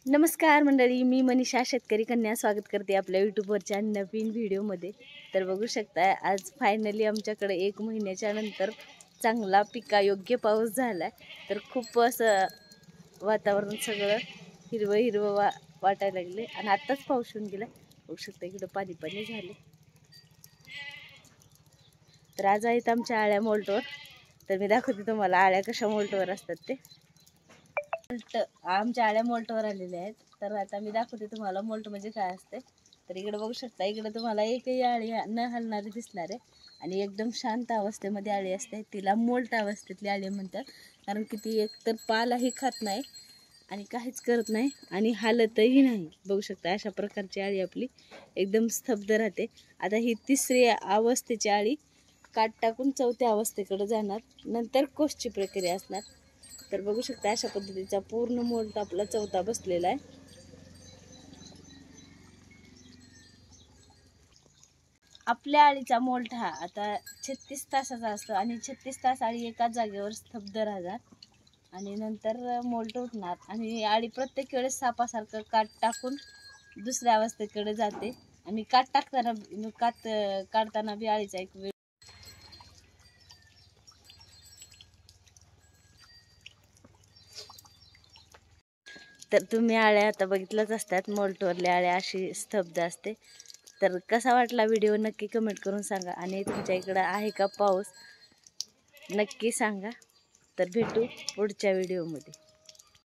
नमस्कार मंडळी, मी मनीषा शेतकरी कन्या स्वागत करते आपल्या यूट्यूबवरच्या नवीन व्हिडिओमध्ये। तर बघू शकता आज फायनली आमच्याकडे 1 महिन्याच्या नंतर चांगला पिकायोग्य पाऊस झाला। तर खूप असं वातावरण सगळं हिरवं हिरवं वाटायला लागले आणि आताच पाऊस येऊन गेला। बघू शकता इकडे पाणी पाणी झाले। तर आज आहेत आमच्या आळ्या मोल्टवर। तर मी दाखवते तुम्हाला आळ्या कशा मोल्टवर असतात ते। आमच्या आळ्या मोल्टवर आलेल्या आहेत। तर आता मी दाखवते तुम्हाला मोल्ट म्हणजे काय असते। तर इकडे बघू शकता, इकडे तुम्हाला एकही आळी न हलणारी दिसणार आहे आणि एकदम शांत अवस्थेमध्ये आळी असते, तिला मोल्ट अवस्थेतली आळी म्हणतात। कारण की ती एकतर पालाही खात नाही आणि काहीच करत नाही आणि हालतही नाही। बघू शकता अशा प्रकारची आळी आपली एकदम स्तब्ध राहते। आता ही तिसरी अवस्थेची आळी काट टाकून चौथ्या अवस्थेकडे जाणार, नंतर कोषची प्रक्रिया असणार। तर बघू शकता अशा पद्धतीचा पूर्ण मोल्ट आपला चौथा बसलेला आहे। आपल्या आळीचा मोल्ट हा आता 36 तासाचा असतो आणि 36 तास आळी एकाच जागेवर स्तब्ध राहणार आणि नंतर मोल्ट उठणार आणि आळी प्रत्येक वेळेस सापासारखं काट टाकून दुसऱ्या अवस्थेकडे जाते। आणि काट टाकताना काढताना बी आळीचा एक वेळ तर तुम्ही आळ्या आता बघितलंच असतात, मोल्टवरल्या आळ्या अशी स्तब्ध असते। तर कसा वाटला व्हिडिओ नक्की कमेंट करून सांगा आणि तुमच्या इकडं आहे का पाऊस नक्की सांगा। तर भेटू पुढच्या व्हिडिओमध्ये।